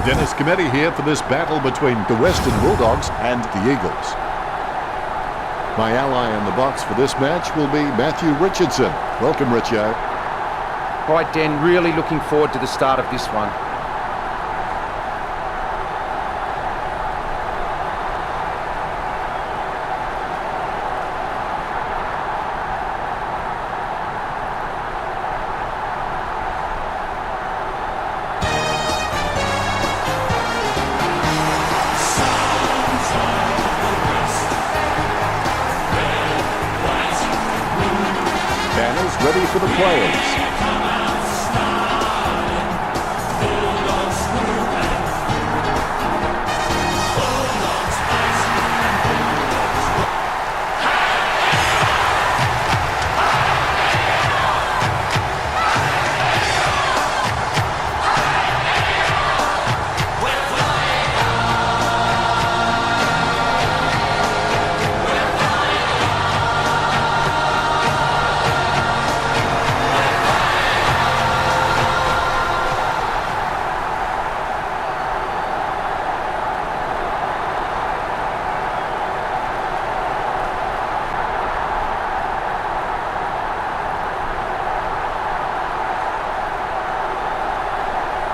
Dennis Committee here for this battle between the Western Bulldogs and the Eagles. My ally in the box for this match will be Matthew Richardson. Welcome, Richo. Right, Dan, really looking forward to the start of this one. Banners ready for the players.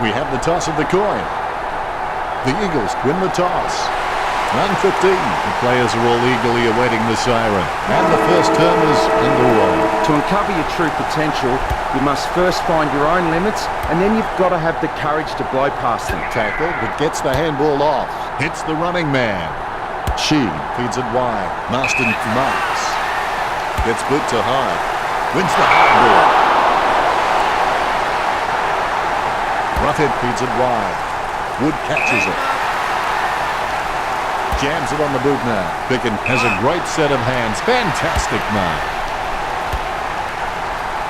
We have the toss of the coin. The Eagles win the toss. Round 15. The players are all eagerly awaiting the siren. And the first term is underway. To uncover your true potential, you must first find your own limits, and then you've got to have the courage to blow past them. Tackle, but gets the handball off. Hits the running man. She feeds it wide. Marston marks. Gets boot to high. Wins the handball. Roughhead feeds it wide. Wood catches it. Jams it on the boot now. Bicken has a great set of hands. Fantastic mark.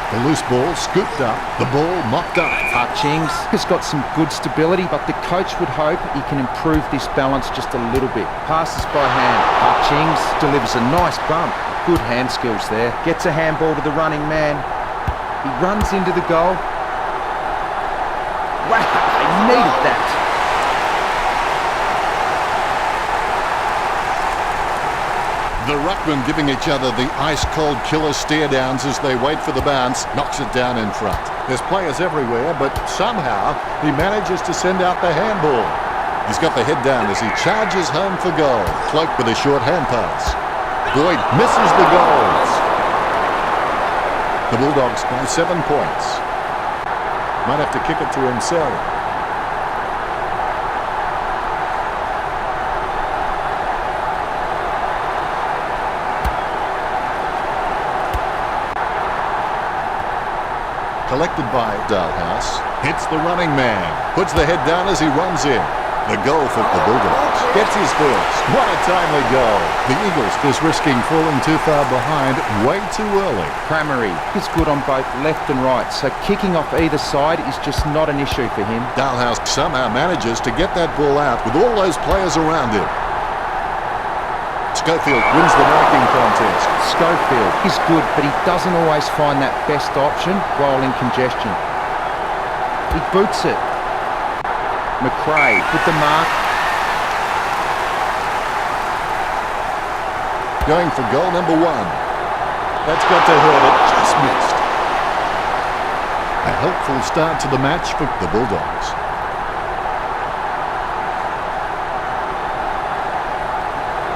The loose ball scooped up. The ball mopped up. Hutchings has got some good stability, but the coach would hope he can improve this balance just a little bit. Passes by hand. Hutchings delivers a nice bump. Good hand skills there. Gets a handball to the running man. He runs into the goal. Wow, they needed that. The ruckmen giving each other the ice-cold killer stare-downs as they wait for the bounce. Knocks it down in front. There's players everywhere, but somehow he manages to send out the handball. He's got the head down as he charges home for goal. Cloaked with a short hand pass. Boyd misses the goals. The Bulldogs by 7 points. Might have to kick it to himself. Collected by Dalhouse. Hits the running man. Puts the head down as he runs in. The goal for the Bulldogs. Gets his first. What a timely goal. The Eagles just risking falling too far behind way too early. Crammery is good on both left and right, so kicking off either side is just not an issue for him. Dalhouse somehow manages to get that ball out with all those players around him. Schofield wins the marking contest. Schofield is good, but he doesn't always find that best option while in congestion. He boots it. McRae with the mark. Going for goal number 1. That's got to hurt it. Just missed. A helpful start to the match for the Bulldogs.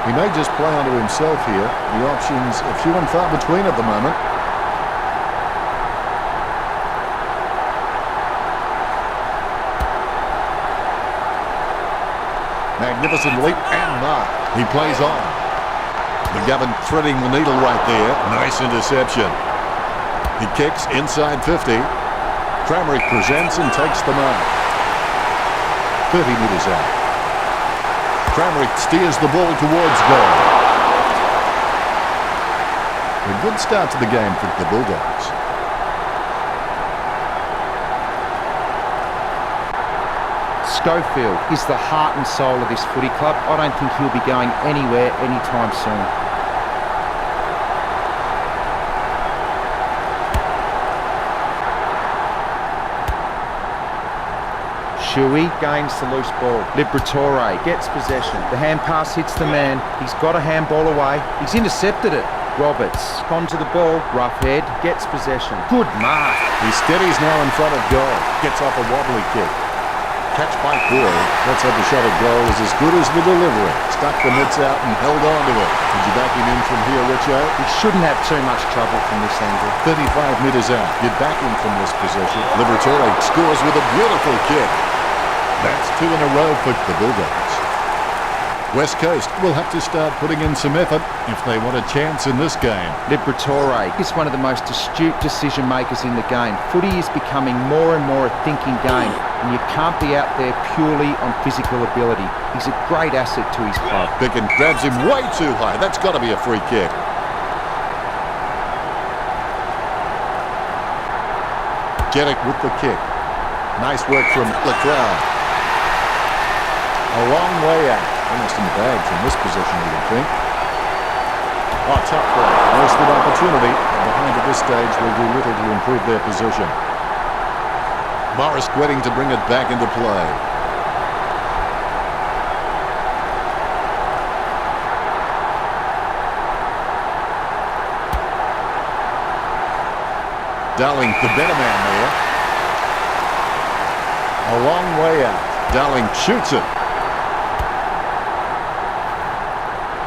He may just play onto himself here. The options are few and far between at the moment. Magnificent leap and mark. He plays on. McGovern threading the needle right there. Nice interception. He kicks inside 50. Cramerick presents and takes the mark. 30 metres out. Cramerick steers the ball towards goal. A good start to the game for the Bulldogs. Schofield is the heart and soul of this footy club. I don't think he'll be going anywhere anytime soon. Shuey gains the loose ball. Liberatore gets possession. The hand pass hits the man. He's got a handball away. He's intercepted it. Roberts onto the ball. Rough head gets possession. Good mark. He steadies now in front of goal. Gets off a wobbly kick. Catch by Boy. Let's have the shot at goal is as good as the delivery. Stuck the mitts out and held on to it. Did you back him in from here, Richo? He shouldn't have too much trouble from this angle. 35 metres out. You'd back him from this position. Liberatore scores with a beautiful kick. That's 2 in a row for the Bulldogs. West Coast will have to start putting in some effort if they want a chance in this game. Liberatore is one of the most astute decision makers in the game. Footy is becoming more and more a thinking game, and you can't be out there purely on physical ability. He's a great asset to his club. Bicken grabs him way too high. That's got to be a free kick. Jedick with the kick. Nice work from Liberatore. A long way out. Almost in the bag from this position, you would think. Oh, tough play. Wasted opportunity. And behind at this stage will do little to improve their position. Morris waiting to bring it back into play. Dowling, the better man there. A long way out. Dowling shoots it.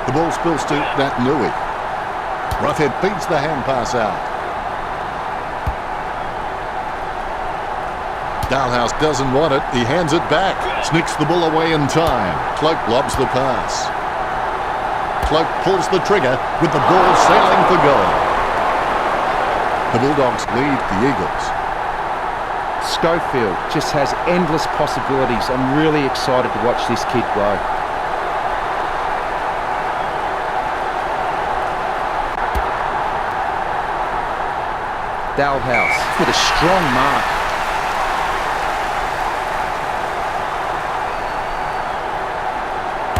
The ball spills to that Nui. Roughhead beats the hand pass out. Dalhouse doesn't want it. He hands it back. Sneaks the ball away in time. Cloak lobs the pass. Cloak pulls the trigger with the ball sailing for goal. The Bulldogs lead the Eagles. Schofield just has endless possibilities. I'm really excited to watch this kid grow. Dalhouse with a strong mark.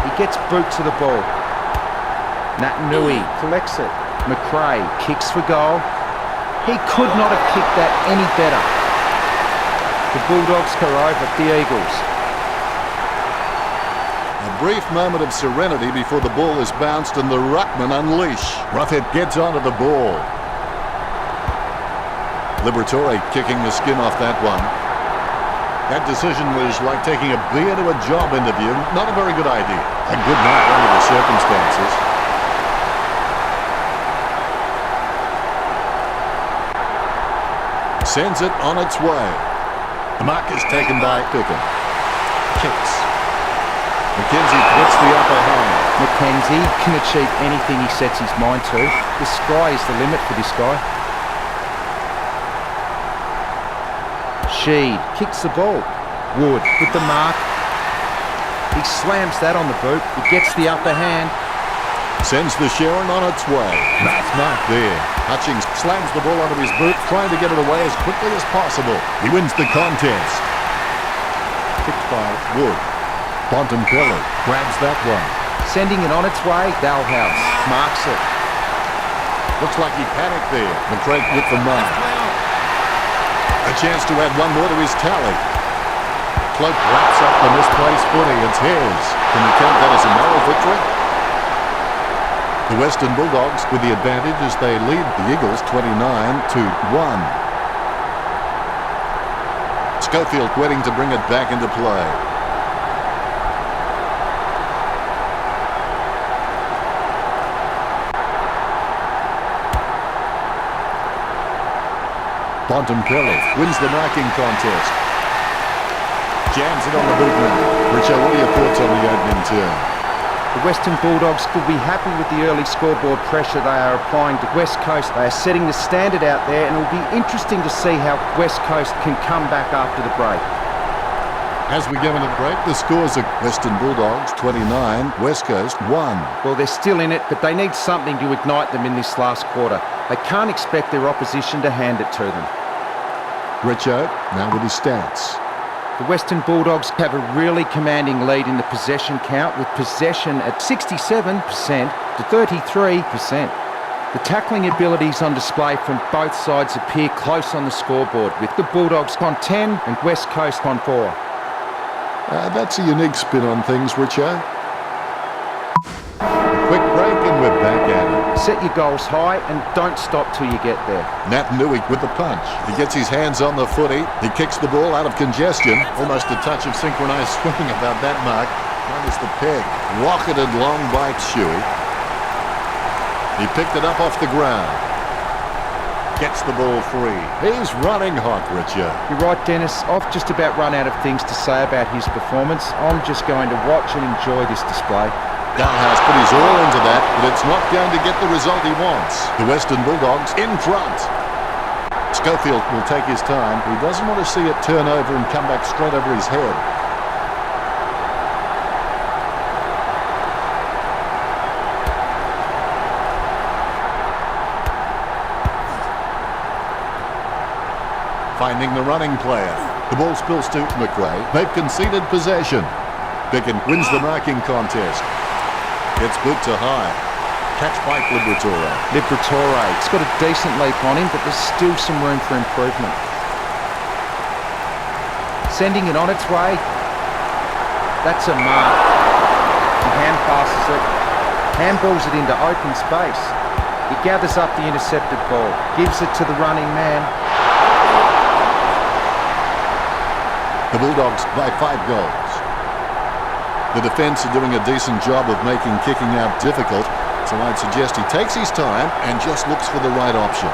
He gets boot to the ball. Nat Nui collects it. McRae kicks for goal. He could not have kicked that any better. The Bulldogs go over the Eagles. A brief moment of serenity before the ball is bounced and the ruckman unleash. Roughhead gets onto the ball. Liberatore kicking the skin off that one. That decision was like taking a bee into a job interview. Not a very good idea. A good night under the circumstances. Sends it on its way. The mark is taken by Bicken. Kicks. McKenzie gets the upper hand. McKenzie can achieve anything he sets his mind to. The sky is the limit for this guy. Sheed kicks the ball. Wood with the mark. He slams that on the boot. He gets the upper hand. Sends the Sharon on its way. Nice mark there. Hutchings slams the ball onto his boot, trying to get it away as quickly as possible. He wins the contest. Kicked by Wood. Bontempelli grabs that one. Sending it on its way. Dalhouse marks it. Looks like he panicked there. McRae with the mark. A chance to add one more to his tally. Cloak wraps up the misplaced footy. It's his. Can you count that as a moral victory? The Western Bulldogs with the advantage as they lead the Eagles 29-1. Schofield waiting to bring it back into play. Bontempelli wins the marking contest. Jams it on the bootman. Richard, what are your thoughts on the opening turn? The Western Bulldogs will be happy with the early scoreboard pressure they are applying to West Coast. They are setting the standard out there, and it will be interesting to see how West Coast can come back after the break. As we go into the break, the scores are Western Bulldogs 29, West Coast 1. Well, they're still in it, but they need something to ignite them in this last quarter. They can't expect their opposition to hand it to them. Richo, now with his stats. The Western Bulldogs have a really commanding lead in the possession count, with possession at 67% to 33%. The tackling abilities on display from both sides appear close on the scoreboard, with the Bulldogs on 10 and West Coast on 4. That's a unique spin on things, Richo. A quick break and we're back at it. Set your goals high and don't stop till you get there. Nat Nui with the punch. He gets his hands on the footy. He kicks the ball out of congestion. Almost a touch of synchronised swimming about that mark. Notice the peg. Rocketed long bite, Shuey. He picked it up off the ground. Gets the ball free. He's running hot, Richard. You're right, Dennis. I've just about run out of things to say about his performance. I'm just going to watch and enjoy this display. Dalhouse put his all into that, but it's not going to get the result he wants. The Western Bulldogs in front. Schofield will take his time. He doesn't want to see it turn over and come back straight over his head. Finding the running player. The ball spills to McRae. They've conceded possession. Bicken wins the marking contest. Gets boot to high. Catch by Liberatore. Liberatore. It's got a decent leap on him, but there's still some room for improvement. Sending it on its way. That's a mark. He hand passes it. Handballs it into open space. He gathers up the intercepted ball. Gives it to the running man. The Bulldogs by 5 goals. The defence are doing a decent job of making kicking out difficult, so I'd suggest he takes his time and just looks for the right option.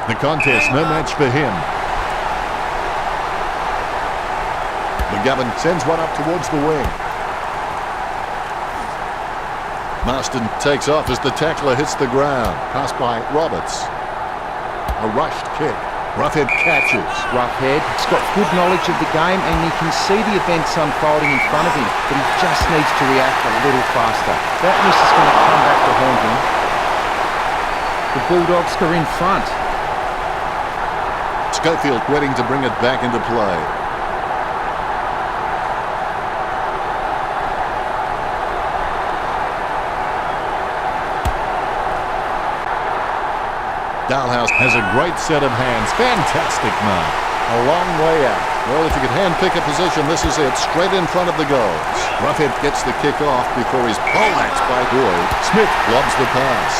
The contest, no match for him. McGovern sends one up towards the wing. Marston takes off as the tackler hits the ground. Pass by Roberts. A rushed kick. Roughhead catches. Roughhead. He's got good knowledge of the game and he can see the events unfolding in front of him, but he just needs to react a little faster. That miss is going to come back to haunt him. The Bulldogs are in front. Schofield waiting to bring it back into play. Dalhouse has a great set of hands. Fantastic mark. A long way out. Well, if you could hand-pick a position, this is it. Straight in front of the goals. Roughhead gets the kick off before he's poleaxed by Boyd. Smith lobs the pass.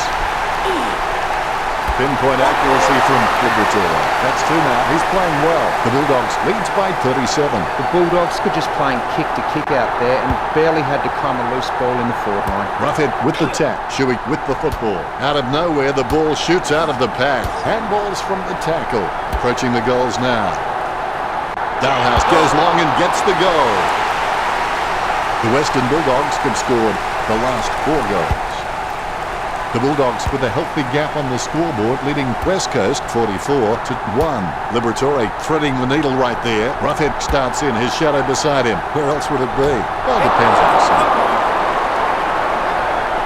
Pinpoint accuracy from Liberatore. That's 2 now. He's playing well. The Bulldogs leads by 37. The Bulldogs could just playing kick to kick out there and barely had to crumb a loose ball in the forward line. Roughhead with the tap. Shuey with the football. Out of nowhere, the ball shoots out of the pack. Handballs from the tackle. Approaching the goals now. Dalhouse goes long and gets the goal. The Western Bulldogs have scored the last 4 goals. The Bulldogs with a healthy gap on the scoreboard, leading West Coast 44-1. Liberatore threading the needle right there. Roughhead starts in, his shadow beside him. Where else would it be? Well, depends on the side.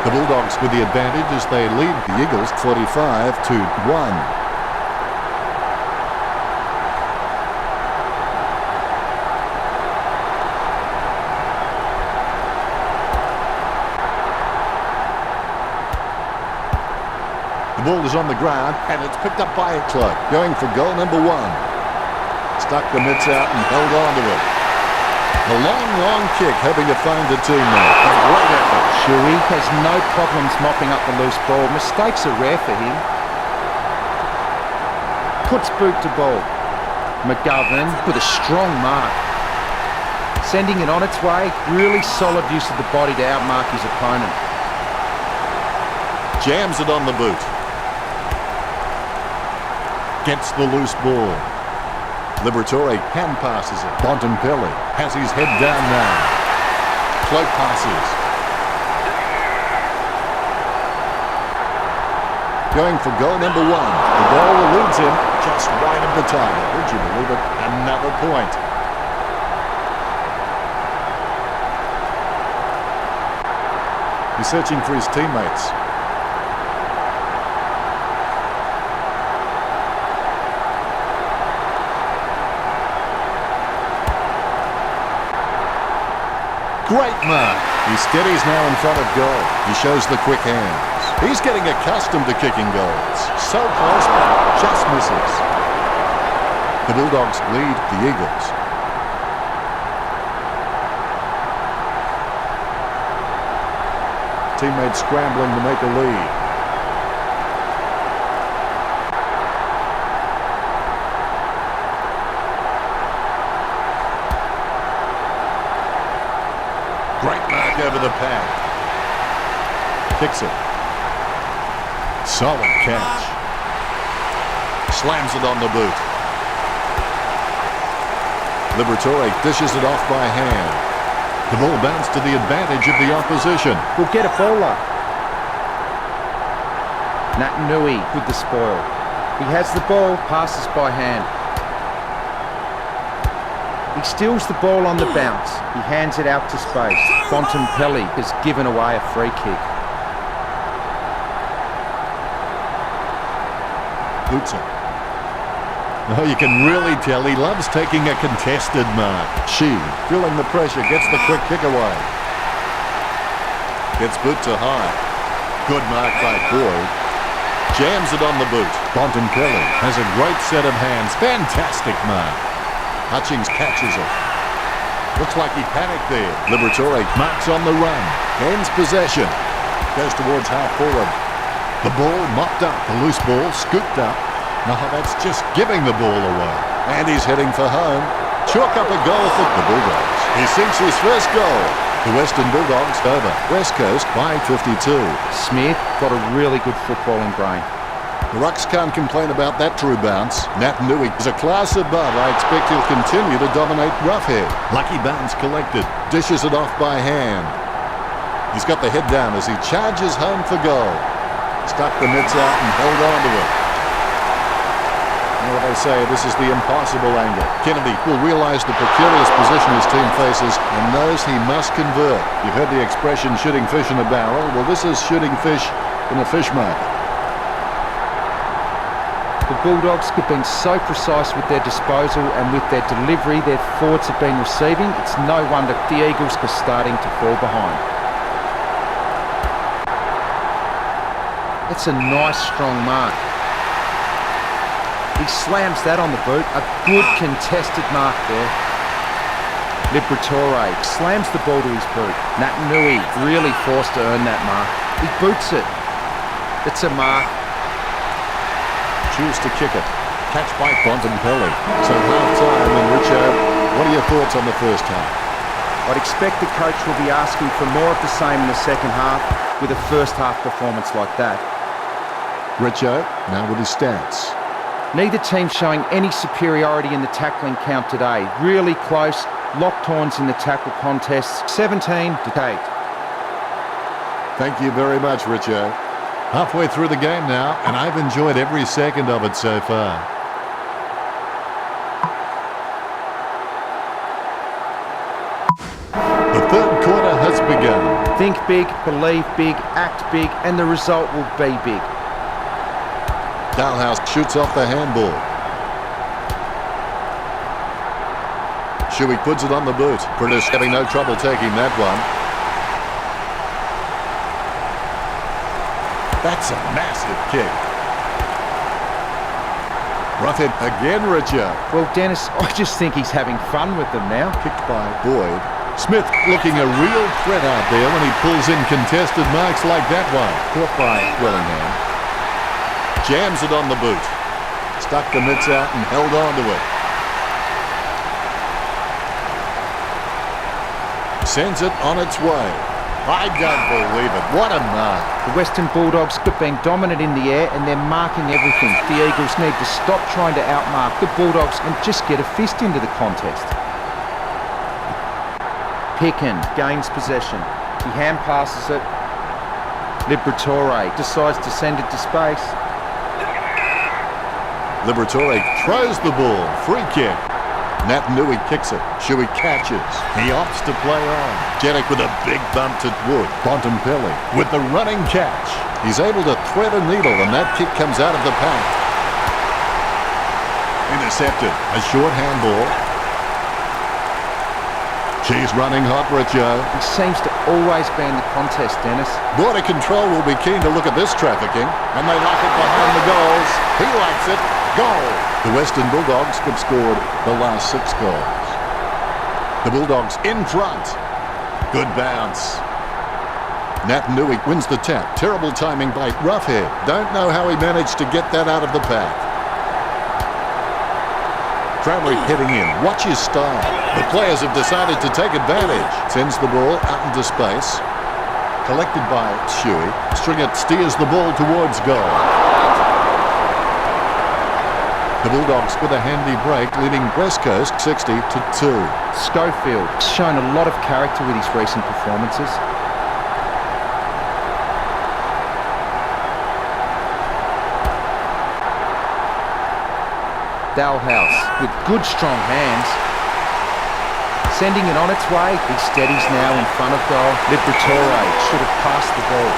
The Bulldogs with the advantage as they lead the Eagles 45-1. The ball is on the ground and it's picked up by a cloak. Going for goal number 1. Stuck the mitts out and held on to it. A long kick, hoping to find a teammate. A great effort. Shuey has no problems mopping up the loose ball. Mistakes are rare for him. Puts boot to ball. McGovern with a strong mark. Sending it on its way. Really solid use of the body to outmark his opponent. Jams it on the boot. Gets the loose ball. Liberatore hand passes it. Bontempelli has his head down now. Cloak passes. Going for goal number 1. The ball eludes him just wide of the target. Would you believe it? Another point. He's searching for his teammates. Great mark. He steadies now in front of goal. He shows the quick hands. He's getting accustomed to kicking goals. So close, but just misses. The Bulldogs lead the Eagles. Teammates scrambling to make a lead. Great mark over the pad. Kicks it. Solid catch. Slams it on the boot. Liberatore dishes it off by hand. The ball bounced to the advantage of the opposition. We'll get a bowler. Nui with the spoil. He has the ball, passes by hand. He steals the ball on the bounce. He hands it out to space. Bontempelli has given away a free kick. Boots it. Oh, you can really tell he loves taking a contested mark. She, feeling the pressure, gets the quick kick away. Gets boot to high. Good mark by Boyd. Jams it on the boot. Bontempelli has a great set of hands. Fantastic mark. Hutchings catches it. Looks like he panicked there. Liberatore marks on the run. Ends possession. Goes towards half forward. The ball mopped up. The loose ball scooped up. No, that's just giving the ball away. And he's heading for home. Chalk up a goal for the Bulldogs. He sinks his first goal. The Western Bulldogs over West Coast by 52. Smith got a really good footballing brain. The Rucks can't complain about that true bounce. Nui is a class above. I expect he'll continue to dominate roughhead. Lucky bounce collected. Dishes it off by hand. He's got the head down as he charges home for goal. Stuck the mitts out and held on to it. You know what they say, this is the impossible angle. Kennedy will realise the precarious position his team faces and knows he must convert. You've heard the expression shooting fish in a barrel. Well, this is shooting fish in a fish market. The Bulldogs have been so precise with their disposal and with their delivery their forwards have been receiving. It's no wonder the Eagles are starting to fall behind. It's a nice strong mark. He slams that on the boot. A good contested mark there. Liberatore slams the ball to his boot. Nui really forced to earn that mark. He boots it. It's a mark. Choose to kick it. Catch by Bontempelli. So half-time, and Richard, what are your thoughts on the first half? I'd expect the coach will be asking for more of the same in the second half with a first half performance like that. Richo, now with his stats. Neither team showing any superiority in the tackling count today. Really close, locked horns in the tackle contests, 17-8. Thank you very much, Richo. Halfway through the game now, and I've enjoyed every second of it so far. The third quarter has begun. Think big, believe big, act big, and the result will be big. Dalhouse shoots off the handball. Shuey puts it on the boot. British having no trouble taking that one. That's a massive kick. Roughhead again, Richard. Well, Dennis, I just think he's having fun with them now. Kicked by Boyd. Smith looking a real threat out there when he pulls in contested marks like that one. Caught by Willingham. Jams it on the boot. Stuck the mitts out and held on to it. Sends it on its way. I don't believe it. What a mark. The Western Bulldogs have been dominant in the air and they're marking everything. The Eagles need to stop trying to outmark the Bulldogs and just get a fist into the contest. Picken gains possession. He hand passes it. Liberatore decides to send it to space. Liberatore throws the ball. Free kick. Nui kicks it. Shuey catches. He opts to play on. Jedick with a big bump to Wood. Bontempelli with the running catch. He's able to thread a needle and that kick comes out of the pack. Intercepted. A short handball. She's running hot, Richo. He seems to always be in the contest, Dennis. Border Control will be keen to look at this trafficking, and they like it behind the goals. He likes it. Goal! The Western Bulldogs have scored the last 6 goals. The Bulldogs in front. Good bounce. Naitanui wins the tap. Terrible timing by Roughhead. Don't know how he managed to get that out of the pack. Tramley heading in. Watch his style. The players have decided to take advantage. Sends the ball out into space. Collected by Shuey. Stringer steers the ball towards goal. The Bulldogs with a handy break, leading West Coast 60-2. Schofield shown a lot of character with his recent performances. Dalhouse with good strong hands. Sending it on its way. He steadies now in front of goal. Liberatore should have passed the ball.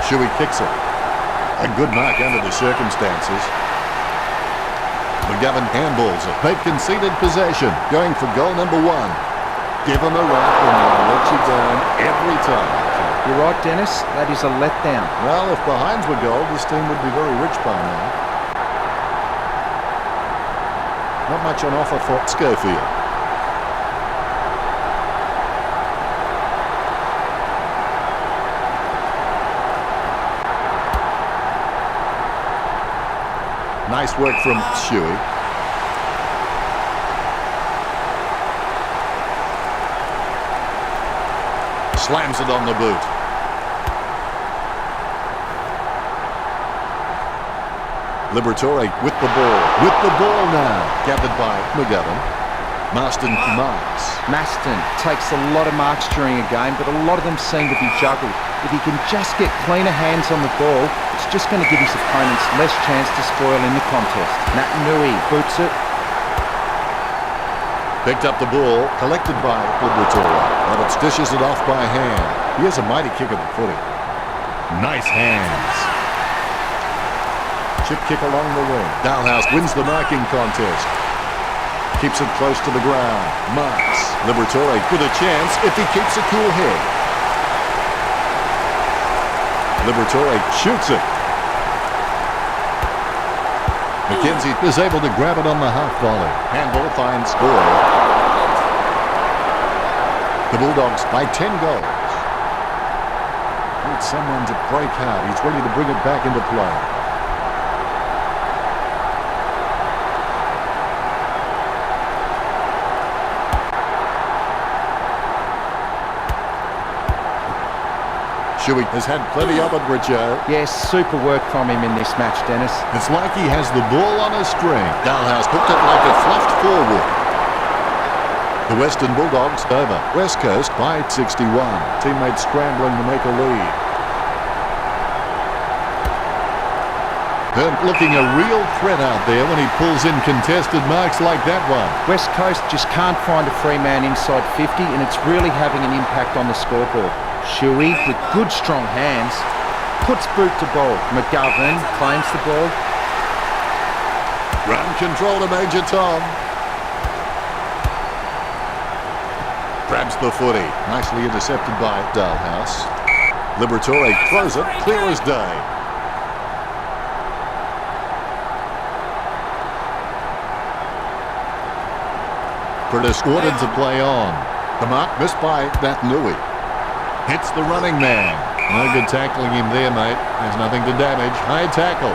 Shuey kicks it. A good mark under the circumstances. McGovern handballs it. They've conceded possession. Going for goal number 1. Give them a rap and they'll let you down every time. You're right, Dennis. That is a letdown. Well, if behinds were gold, this team would be very rich by now. Not much on offer for Schofield. Nice work from Shuey. Slams it on the boot. Liberatore with the ball. With the ball now. Gathered by McGovern. Marston marks. Maston takes a lot of marks during a game, but a lot of them seem to be juggled. If he can just get cleaner hands on the ball, it's just going to give his opponents less chance to spoil in the contest. Naitanui boots it. Picked up the ball, collected by Liberatore. Roberts dishes it off by hand. He has a mighty kick at the footy. Nice hands. Chip kick along the wing. Dalhouse wins the marking contest. Keeps it close to the ground. Marks. Liberatore with a chance if he keeps a cool head. Liberatore shoots it. McKenzie is able to grab it on the half volley. Handball finds Boyle. The Bulldogs by 10 goals. Need someone to break out. He's ready to bring it back into play. Shuey has had plenty of it, Richo. Yes, super work from him in this match, Dennis. It's like he has the ball on a string. Dalhouse hooked it like a fluffed forward. The Western Bulldogs over. West Coast by 61. Teammates scrambling to make a lead. Hearn looking a real threat out there when he pulls in contested marks like that one. West Coast just can't find a free man inside 50, and it's really having an impact on the scoreboard. Shuey with good strong hands. Puts boot to ball. McGovern claims the ball. Run control to Major Tom. Grabs the footy. Nicely intercepted by Dalhouse. Liberatore throws it clear as day. Curtis ordered to play on. The mark missed by Naitanui. Hits the running man. No good tackling him there, mate. There's nothing to damage. High tackle.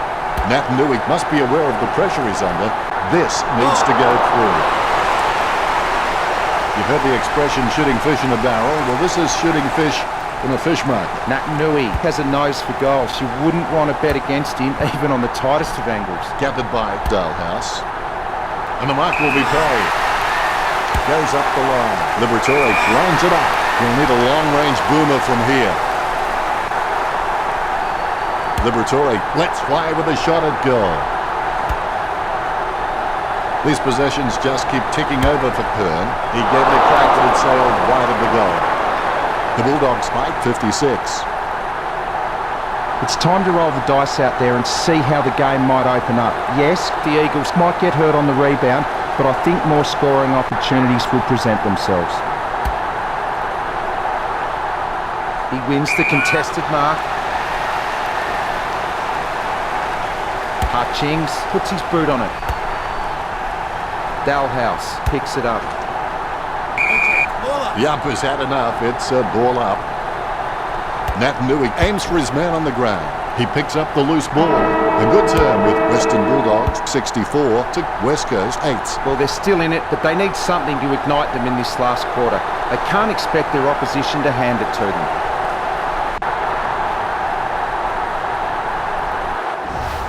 Naitanui must be aware of the pressure he's under. This needs to go through. You've heard the expression shooting fish in a barrel. Well, this is shooting fish in a fish market. Naitanui has a nose for goals. You wouldn't want to bet against him, even on the tightest of angles. Gathered by Dalhouse. And the mark will be paid. Goes up the line. Liberatore lines it up. He'll need a long-range boomer from here. Liberatore lets fly with a shot at goal. These possessions just keep ticking over for Hearn. He gave it a crack that had sailed wide of the goal. The Bulldogs by 56. It's time to roll the dice out there and see how the game might open up. Yes, the Eagles might get hurt on the rebound, but I think more scoring opportunities will present themselves. He wins the contested mark. Hutchings puts his boot on it. Dalhouse picks it up. The umpire's had enough. It's a ball up. Naitanui aims for his man on the ground. He picks up the loose ball. A good turn with Western Bulldogs 64 to West Coast 8. Well, they're still in it, but they need something to ignite them in this last quarter. They can't expect their opposition to hand it to them.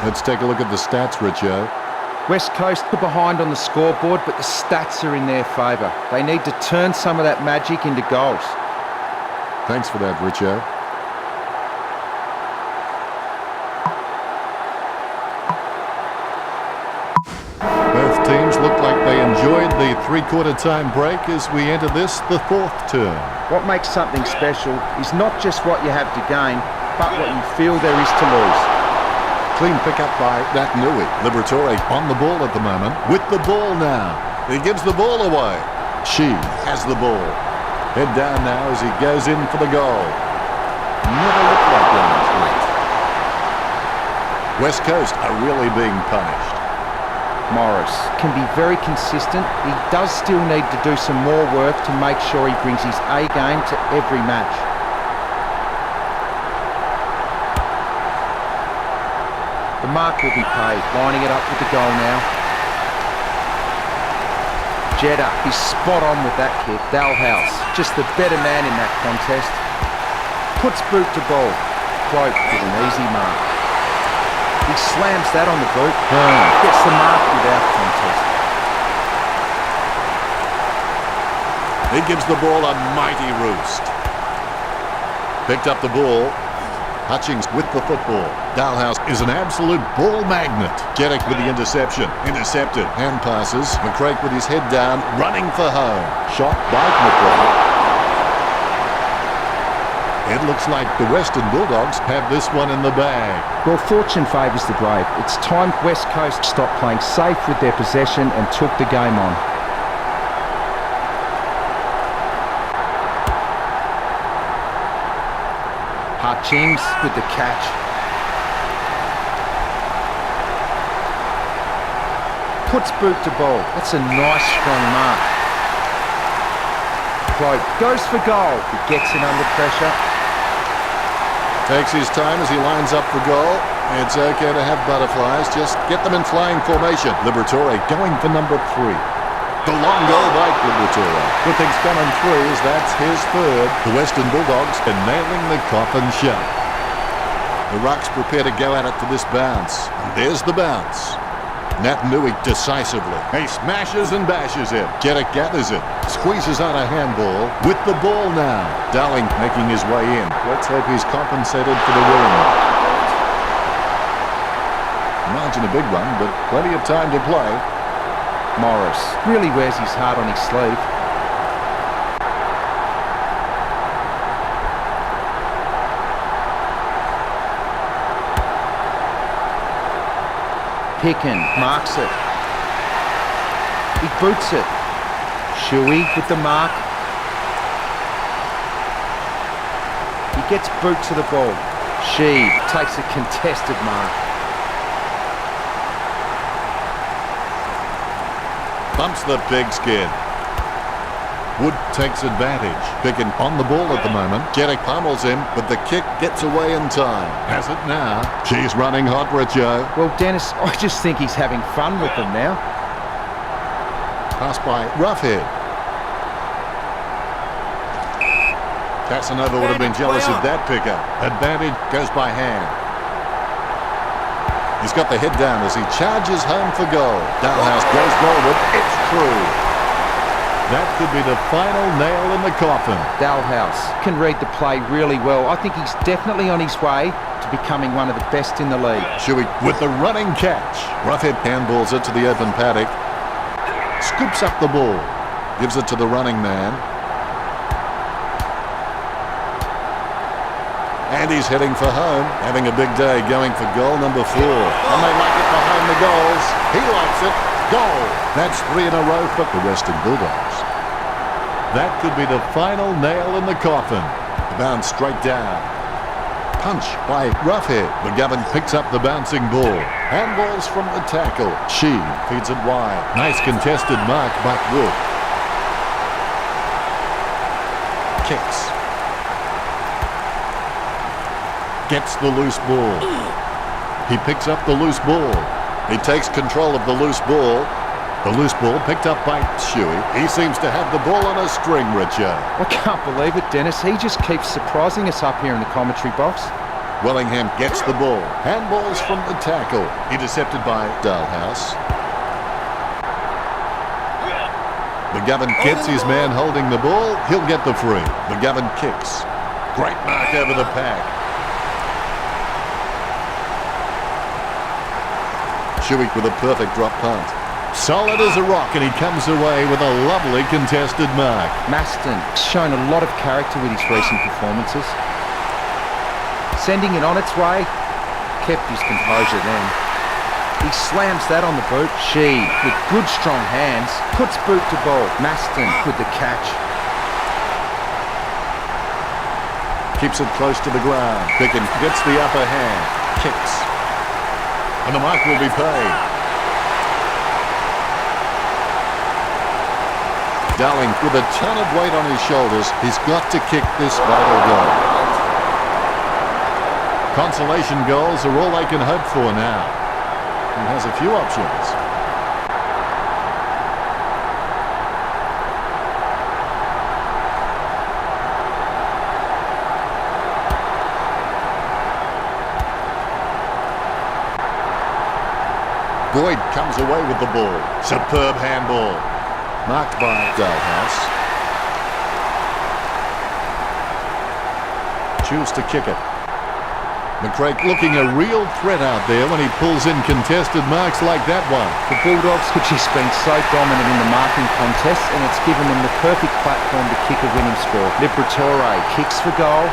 Let's take a look at the stats, Richo. West Coast are behind on the scoreboard, but the stats are in their favour. They need to turn some of that magic into goals. Thanks for that, Richo. Both teams look like they enjoyed the three-quarter time break as we enter this, the fourth term. What makes something special is not just what you have to gain, but what you feel there is to lose. Clean pickup by Naitanui. Liberatore on the ball at the moment. With the ball now. He gives the ball away. She has the ball. Head down now as he goes in for the goal. Never looked like that late. West Coast are really being punished. Morris can be very consistent. He does still need to do some more work to make sure he brings his A game to every match. The mark will be paid, lining it up with the goal now. Jeddah is spot on with that kick. Dalhouse, just the better man in that contest. Puts boot to ball. Cloak with an easy mark. He slams that on the boot. Gets the mark without contest. He gives the ball a mighty roost. Picked up the ball. Hutchings with the football. Dalhouse is an absolute ball magnet. Jeddah with the interception. Intercepted. Hand passes. McCrae with his head down. Running for home. Shot by McCrae. It looks like the Western Bulldogs have this one in the bag. Well, fortune favours the brave. It's time West Coast stopped playing safe with their possession and took the game on. Hutchings with the catch. Puts boot to ball. That's a nice strong mark. Cloak goes for goal. He gets in under pressure. Takes his time as he lines up for goal. It's okay to have butterflies. Just get them in flying formation. Liberatore going for number 3. The long goal by Liberatore. Good things come in threes. That's his third. The Western Bulldogs are nailing the coffin shut. The Rucks prepare to go at it for this bounce. And there's the bounce. Naitanui decisively. He smashes and bashes it. Jeddah gathers it. Squeezes on a handball. With the ball now. Dowling making his way in. Let's hope he's compensated for the win. Margin a big one, but plenty of time to play. Morris really wears his heart on his sleeve. Picken marks it. He boots it. Shuey with the mark. He gets boot to the ball. She takes a contested mark. Bumps the pigskin. Wood takes advantage. Picken on the ball at the moment. Jeddah pummels him, but the kick gets away in time. Has it now. She's running hot, Richo. Well, Dennis, I just think he's having fun with them now. Pass by Roughhead. Casanova would have been jealous of that pickup. Advantage goes by hand. He's got the head down as he charges home for goal. Dalhouse goes forward. It's true. That could be the final nail in the coffin. Dalhouse can read the play really well. I think he's definitely on his way to becoming one of the best in the league. Shuey with the running catch. Roughhead handballs it to the open paddock. Scoops up the ball. Gives it to the running man. And he's heading for home. Having a big day going for goal number 4. And they like it behind the goals. He likes it. Goal. That's 3 in a row for the Western Bulldogs. That could be the final nail in the coffin. The bounce straight down. Punch by Roughhead. McGovern picks up the bouncing ball. Handballs from the tackle. She feeds it wide. Nice contested mark by Wood. Kicks. Gets the loose ball. He picks up the loose ball. He takes control of the loose ball. The loose ball picked up by Shuey. He seems to have the ball on a string, Richard. I can't believe it, Dennis. He just keeps surprising us up here in the commentary box. Wellingham gets the ball. Handballs from the tackle. Intercepted by Dalhouse. McGovern gets his man holding the ball. He'll get the free. McGovern kicks. Great mark over the pack. Shuey with a perfect drop punt. Solid as a rock, and he comes away with a lovely contested mark. Maston shown a lot of character with his recent performances. Sending it on its way, kept his composure then. He slams that on the boot. She, with good strong hands, puts boot to ball. Maston with the catch. Keeps it close to the ground. Bicken gets the upper hand. Kicks. And the mark will be paid. Darling, with a ton of weight on his shoulders, he's got to kick this vital goal. Consolation goals are all they can hope for now. He has a few options. Boyd comes away with the ball. Superb handball. Marked by Dalhouse. Choose to kick it. McCrae looking a real threat out there when he pulls in contested marks like that one. The Bulldogs have just been so dominant in the marking contest, and it's given them the perfect platform to kick a winning score. Liberatore kicks for goal.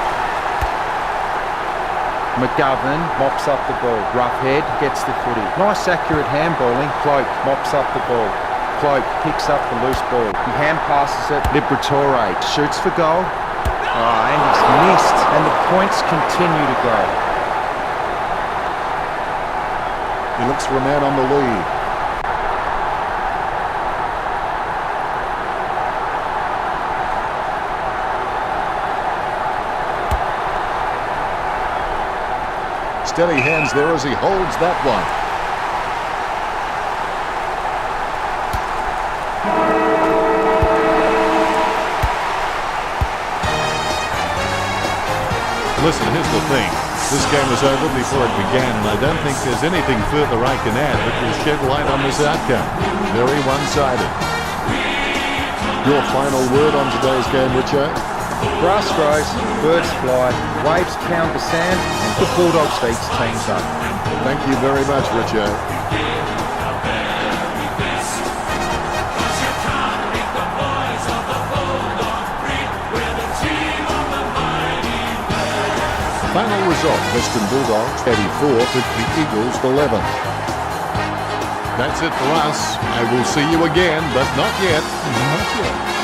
McGovern mops up the ball. Roughhead gets the footy. Nice accurate handballing. Cloak mops up the ball. Cloak picks up the loose ball. He hand passes it. Liberatore shoots for goal. And he's missed. And the points continue to go. He looks for a man on the lead. Steady hands there as he holds that one. Listen, here's the thing. This game was over before it began, and I don't think there's anything further I can add that will shed light on this outcome. Very one-sided. Your final word on today's game, Richard? Grass grows, birds fly, waves pound the sand, and the Bulldogs beats teams up. Thank you very much, Richard. Final result, Western Bulldogs 84 to the Eagles 11. That's it for us. I will see you again, but not yet. Not yet.